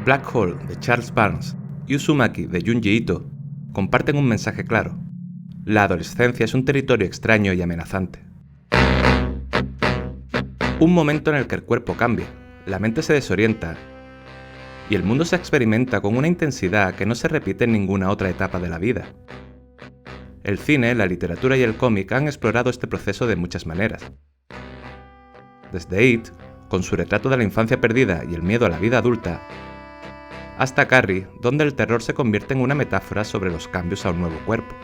Black Hole de Charles Barnes y Uzumaki de Junji Ito comparten un mensaje claro: la adolescencia es un territorio extraño y amenazante. Un momento en el que el cuerpo cambia, la mente se desorienta y el mundo se experimenta con una intensidad que no se repite en ninguna otra etapa de la vida. El cine, la literatura y el cómic han explorado este proceso de muchas maneras. Desde It, con su retrato de la infancia perdida y el miedo a la vida adulta, hasta Carrie, donde el terror se convierte en una metáfora sobre los cambios a un nuevo cuerpo.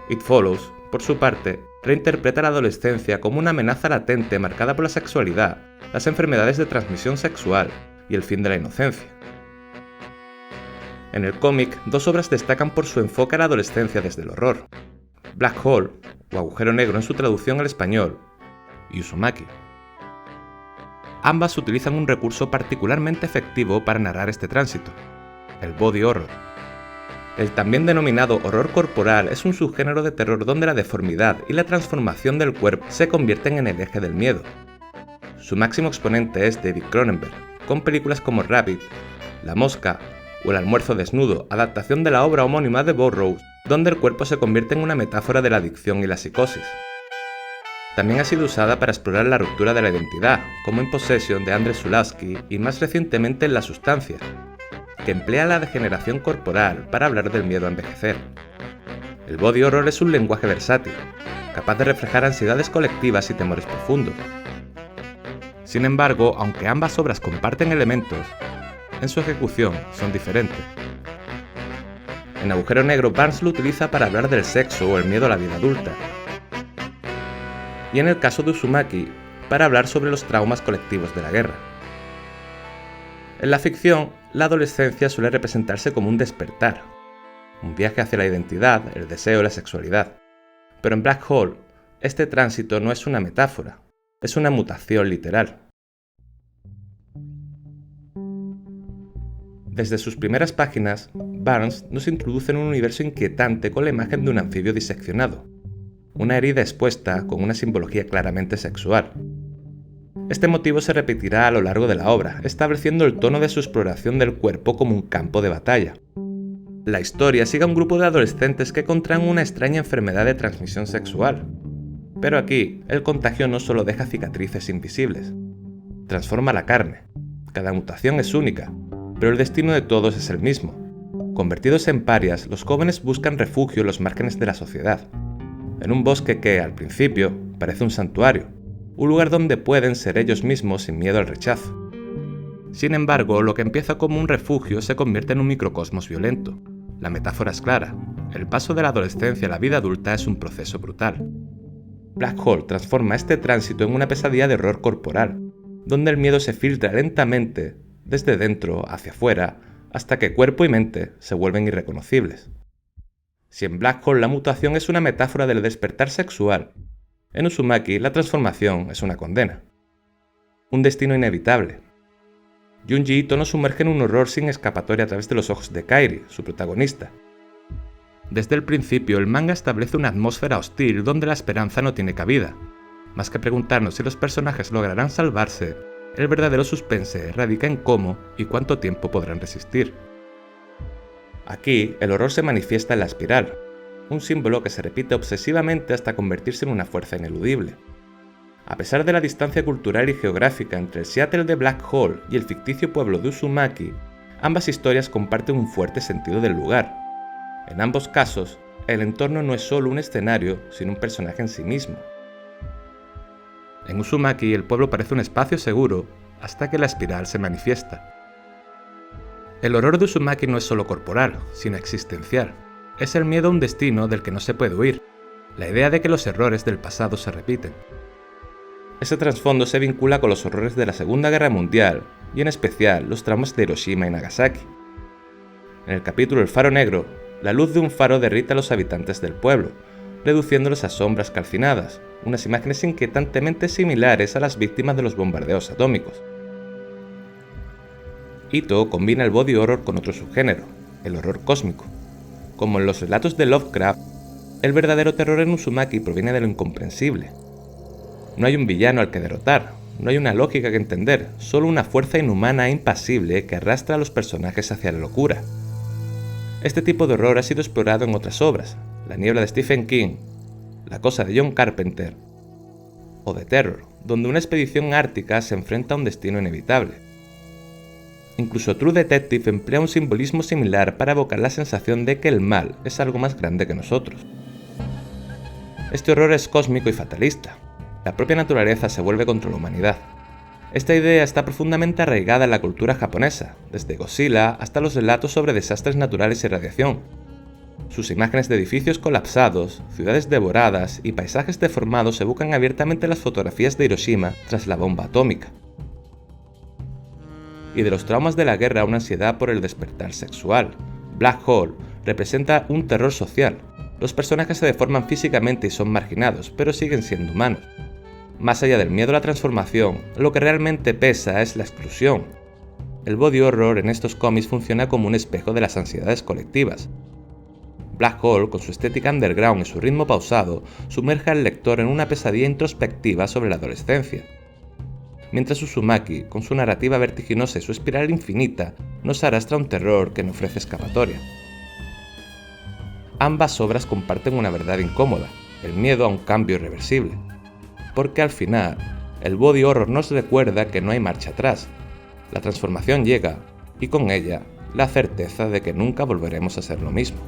It Follows, por su parte, reinterpreta la adolescencia como una amenaza latente marcada por la sexualidad, las enfermedades de transmisión sexual y el fin de la inocencia. En el cómic, dos obras destacan por su enfoque a la adolescencia desde el horror: Black Hole, o Agujero Negro en su traducción al español, y Uzumaki. Ambas utilizan un recurso particularmente efectivo para narrar este tránsito: el body horror. El también denominado horror corporal es un subgénero de terror donde la deformidad y la transformación del cuerpo se convierten en el eje del miedo. Su máximo exponente es David Cronenberg, con películas como Rabbit, La Mosca o El almuerzo desnudo, adaptación de la obra homónima de Burroughs, donde el cuerpo se convierte en una metáfora de la adicción y la psicosis. También ha sido usada para explorar la ruptura de la identidad, como en Possession de Andrzej Zulawski y más recientemente en La Sustancia, que emplea la degeneración corporal para hablar del miedo a envejecer. El body horror es un lenguaje versátil, capaz de reflejar ansiedades colectivas y temores profundos. Sin embargo, aunque ambas obras comparten elementos, en su ejecución son diferentes. En Agujero Negro, Barnes lo utiliza para hablar del sexo o el miedo a la vida adulta, y en el caso de Uzumaki, para hablar sobre los traumas colectivos de la guerra. En la ficción, la adolescencia suele representarse como un despertar, un viaje hacia la identidad, el deseo y la sexualidad. Pero en Black Hole, este tránsito no es una metáfora, es una mutación literal. Desde sus primeras páginas, Barnes nos introduce en un universo inquietante con la imagen de un anfibio diseccionado, una herida expuesta con una simbología claramente sexual. Este motivo se repetirá a lo largo de la obra, estableciendo el tono de su exploración del cuerpo como un campo de batalla. La historia sigue a un grupo de adolescentes que contraen una extraña enfermedad de transmisión sexual. Pero aquí, el contagio no solo deja cicatrices invisibles, transforma la carne. Cada mutación es única, pero el destino de todos es el mismo. Convertidos en parias, los jóvenes buscan refugio en los márgenes de la sociedad, en un bosque que, al principio, parece un santuario, un lugar donde pueden ser ellos mismos sin miedo al rechazo. Sin embargo, lo que empieza como un refugio se convierte en un microcosmos violento. La metáfora es clara: el paso de la adolescencia a la vida adulta es un proceso brutal. Black Hole transforma este tránsito en una pesadilla de horror corporal, donde el miedo se filtra lentamente desde dentro hacia afuera hasta que cuerpo y mente se vuelven irreconocibles. Si en Black Hole la mutación es una metáfora del despertar sexual, en Uzumaki la transformación es una condena. Un destino inevitable. Junji Ito nos sumerge en un horror sin escapatoria a través de los ojos de Kairi, su protagonista. Desde el principio, el manga establece una atmósfera hostil donde la esperanza no tiene cabida. Más que preguntarnos si los personajes lograrán salvarse, el verdadero suspense radica en cómo y cuánto tiempo podrán resistir. Aquí, el horror se manifiesta en la espiral, un símbolo que se repite obsesivamente hasta convertirse en una fuerza ineludible. A pesar de la distancia cultural y geográfica entre el Seattle de Black Hole y el ficticio pueblo de Uzumaki, ambas historias comparten un fuerte sentido del lugar. En ambos casos, el entorno no es solo un escenario, sino un personaje en sí mismo. En Uzumaki, el pueblo parece un espacio seguro hasta que la espiral se manifiesta. El horror de Uzumaki no es solo corporal, sino existencial. Es el miedo a un destino del que no se puede huir, la idea de que los errores del pasado se repiten. Ese trasfondo se vincula con los horrores de la Segunda Guerra Mundial, y en especial los traumas de Hiroshima y Nagasaki. En el capítulo El Faro Negro, la luz de un faro derrite a los habitantes del pueblo, reduciéndolos a sombras calcinadas, unas imágenes inquietantemente similares a las víctimas de los bombardeos atómicos. Ito combina el body horror con otro subgénero, el horror cósmico. Como en los relatos de Lovecraft, el verdadero terror en Uzumaki proviene de lo incomprensible. No hay un villano al que derrotar, No hay una lógica que entender, solo una fuerza inhumana e impasible que arrastra a los personajes hacia la locura. Este tipo de horror ha sido explorado en otras obras: La niebla de Stephen King, La cosa de John Carpenter o The Terror, donde una expedición ártica se enfrenta a un destino inevitable. Incluso True Detective emplea un simbolismo similar para evocar la sensación de que el mal es algo más grande que nosotros. Este horror es cósmico y fatalista. La propia naturaleza se vuelve contra la humanidad. Esta idea está profundamente arraigada en la cultura japonesa, desde Godzilla hasta los relatos sobre desastres naturales y radiación. Sus imágenes de edificios colapsados, ciudades devoradas y paisajes deformados evocan abiertamente las fotografías de Hiroshima tras la bomba atómica. Y de los traumas de la guerra a una ansiedad por el despertar sexual, Black Hole representa un terror social. Los personajes se deforman físicamente y son marginados, pero siguen siendo humanos. Más allá del miedo a la transformación, lo que realmente pesa es la exclusión. El body horror en estos cómics funciona como un espejo de las ansiedades colectivas. Black Hole, con su estética underground y su ritmo pausado, sumerge al lector en una pesadilla introspectiva sobre la adolescencia. Mientras Uzumaki, con su narrativa vertiginosa y su espiral infinita, nos arrastra a un terror que no ofrece escapatoria. Ambas obras comparten una verdad incómoda: el miedo a un cambio irreversible. Porque al final, el body horror nos recuerda que no hay marcha atrás. La transformación llega, y con ella, la certeza de que nunca volveremos a ser lo mismo.